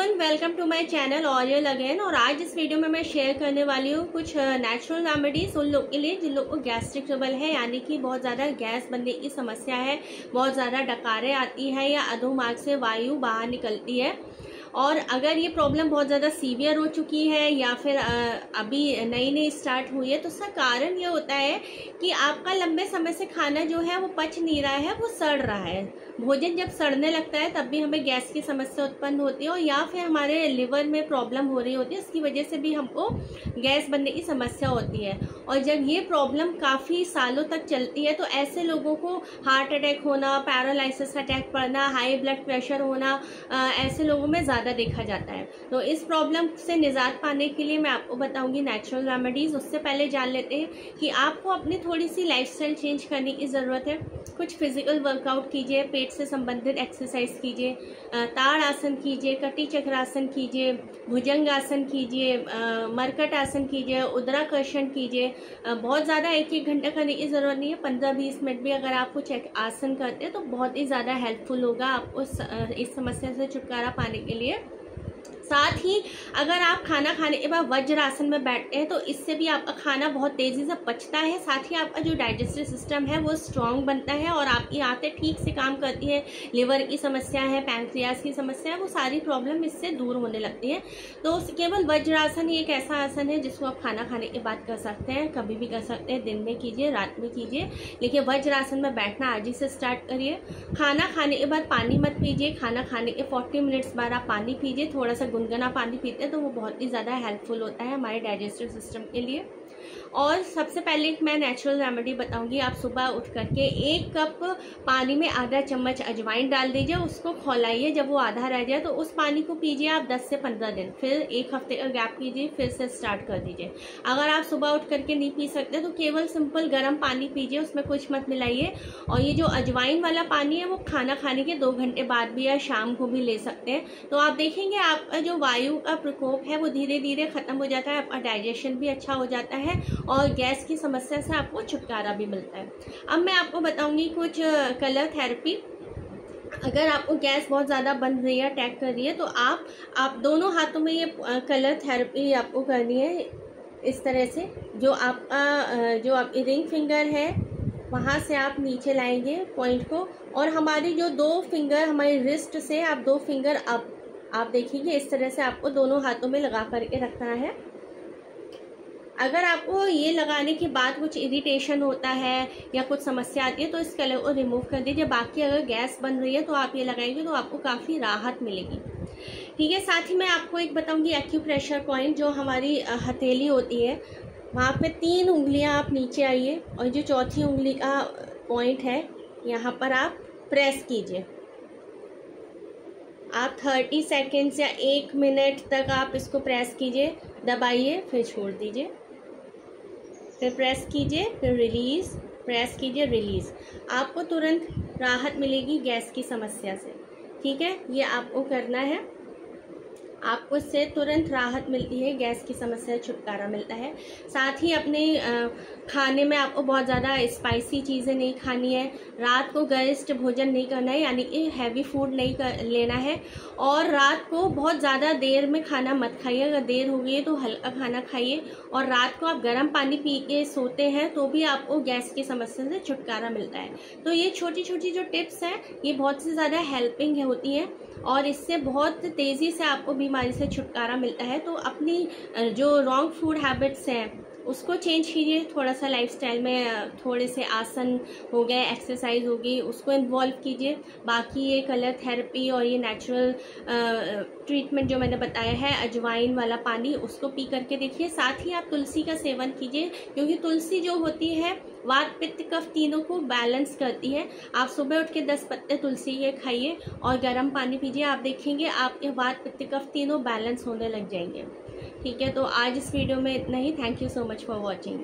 Everyone, welcome to my channel ऑरियल again. और आज इस वीडियो में मैं शेयर करने वाली हूँ कुछ नेचुरल रेमेडीज उन लोग के लिए जिन लोग को गैस्ट्रिक ट्रबल है, यानी कि बहुत ज़्यादा गैस बनने की समस्या है, बहुत ज़्यादा डकारें आती है या अधोमार्ग से वायु बाहर निकलती है। और अगर ये प्रॉब्लम बहुत ज़्यादा सीवियर हो चुकी है या फिर अभी नई नई स्टार्ट हुई है, तो उसका कारण ये होता है कि आपका लंबे समय से खाना जो है वो पच नहीं रहा है, वो सड़ रहा है। भोजन जब सड़ने लगता है तब भी हमें गैस की समस्या उत्पन्न होती है, और या फिर हमारे लिवर में प्रॉब्लम हो रही होती है, इसकी वजह से भी हमको गैस बनने की समस्या होती है। और जब ये प्रॉब्लम काफ़ी सालों तक चलती है तो ऐसे लोगों को हार्ट अटैक होना, पैरालिसिस अटैक पड़ना, हाई ब्लड प्रेशर होना ऐसे लोगों में ज़्यादा देखा जाता है। तो इस प्रॉब्लम से निजात पाने के लिए मैं आपको बताऊंगी नेचुरल रेमेडीज़। उससे पहले जान लेते हैं कि आपको अपनी थोड़ी सी लाइफस्टाइल चेंज करने की ज़रूरत है। कुछ फिजिकल वर्कआउट कीजिए, पेट से संबंधित एक्सरसाइज कीजिए, ताड़ आसन कीजिए, कटी चक्रासन कीजिए, भुजंग आसन कीजिए, मरकट आसन कीजिए, उदराकर्षण कीजिए। बहुत ज़्यादा एक घंटा करने की ज़रूरत नहीं है, 15-20 मिनट भी अगर आप कुछ आसन करते हैं तो बहुत ही ज़्यादा हेल्पफुल होगा आपको इस समस्या से छुटकारा पाने के लिए। साथ ही अगर आप खाना खाने के बाद वज्रासन में बैठते हैं तो इससे भी आपका खाना बहुत तेज़ी से पचता है। साथ ही आपका जो डाइजेस्टिव सिस्टम है वो स्ट्रांग बनता है और आपकी आंतें ठीक से काम करती हैं। लिवर की समस्या है, पैंक्रियास की समस्या है, वो सारी प्रॉब्लम इससे दूर होने लगती है। तो केवल वज्रासन ही एक ऐसा आसन है जिसको आप खाना खाने के बाद कर सकते हैं, कभी भी कर सकते हैं, दिन में कीजिए, रात में कीजिए, लेकिन वज्रासन में बैठना आज ही से स्टार्ट करिए। खाना खाने के बाद पानी मत पीजिए, खाना खाने के 40 मिनट्स बाद आप पानी पीजिए। थोड़ा सा गुनगुना पानी पीते हैं तो वो बहुत ही ज़्यादा हेल्पफुल होता है हमारे डाइजेस्टिव सिस्टम के लिए। और सबसे पहले मैं नेचुरल रेमेडी बताऊंगी। आप सुबह उठ करके 1 कप पानी में आधा चम्मच अजवाइन डाल दीजिए, उसको खौलाइए। जब वो आधा रह जाए तो उस पानी को पीजिए आप 10 से 15 दिन, फिर 1 हफ्ते का गैप कीजिए, फिर से स्टार्ट कर दीजिए। अगर आप सुबह उठ करके नहीं पी सकते तो केवल सिंपल गर्म पानी पीजिए, उसमें कुछ मत मिलाइए। और ये जो अजवाइन वाला पानी है वो खाना खाने के 2 घंटे बाद भी या शाम को भी ले सकते हैं। तो आप देखेंगे आपका जो वायु का प्रकोप है वो धीरे धीरे खत्म हो जाता है, आपका डाइजेशन भी अच्छा हो जाता है और गैस की समस्या से आपको छुटकारा भी मिलता है। अब मैं आपको बताऊंगी कुछ कलर थेरेपी। अगर आपको गैस बहुत ज़्यादा बन रही है, अटैक कर रही है, तो आप दोनों हाथों में ये कलर थेरेपी आपको करनी है। इस तरह से जो आपकी रिंग फिंगर है वहाँ से आप नीचे लाएंगे पॉइंट को, और हमारी जो 2 फिंगर हमारी रिस्ट से आप 2 फिंगर आप देखिए इस तरह से आपको दोनों हाथों में लगा करके रखना है। अगर आपको ये लगाने के बाद कुछ इरिटेशन होता है या कुछ समस्या आती है तो इस कलर को रिमूव कर दीजिए। बाकी अगर गैस बन रही है तो आप ये लगाएंगे तो आपको काफ़ी राहत मिलेगी। ठीक है, साथ ही मैं आपको एक बताऊंगी एक्यूप्रेशर पॉइंट। जो हमारी हथेली होती है वहाँ पे 3 उंगलियाँ आप नीचे आइए और जो चौथी उंगली का पॉइंट है यहाँ पर आप प्रेस कीजिए। आप 30 सेकेंड्स या 1 मिनट तक आप इसको प्रेस कीजिए, दबाइए, फिर छोड़ दीजिए, फिर प्रेस कीजिए, फिर रिलीज़, प्रेस कीजिए, रिलीज़। आपको तुरंत राहत मिलेगी गैस की समस्या से। ठीक है, ये आपको करना है, आपको इससे तुरंत राहत मिलती है, गैस की समस्या से छुटकारा मिलता है। साथ ही अपने खाने में आपको बहुत ज़्यादा स्पाइसी चीज़ें नहीं खानी है, रात को गरिष्ठ भोजन नहीं करना है, यानी कि हैवी फूड नहीं लेना है, और रात को बहुत ज़्यादा देर में खाना मत खाइए। अगर देर हो गई है तो हल्का खाना खाइए, और रात को आप गर्म पानी पी के सोते हैं तो भी आपको गैस की समस्या से छुटकारा मिलता है। तो ये छोटी छोटी जो टिप्स हैं ये बहुत सी ज़्यादा हेल्पिंग होती हैं और इससे बहुत तेज़ी से आपको बीमारी से छुटकारा मिलता है। तो अपनी जो रॉन्ग फूड हैबिट्स हैं उसको चेंज कीजिए, थोड़ा सा लाइफस्टाइल में थोड़े से आसन हो गए, एक्सरसाइज हो गई, उसको इन्वॉल्व कीजिए। बाकी ये कलर थेरेपी और ये नेचुरल ट्रीटमेंट जो मैंने बताया है, अजवाइन वाला पानी, उसको पी करके देखिए। साथ ही आप तुलसी का सेवन कीजिए, क्योंकि तुलसी जो होती है वात पित्त कफ तीनों को बैलेंस करती है। आप सुबह उठ के 10 पत्ते तुलसी के खाइए और गर्म पानी पीजिए, आप देखेंगे आपके वात पित्त कफ तीनों बैलेंस होने लग जाएंगे। ठीक है, तो आज इस वीडियो में इतना ही। Thank you so much for watching.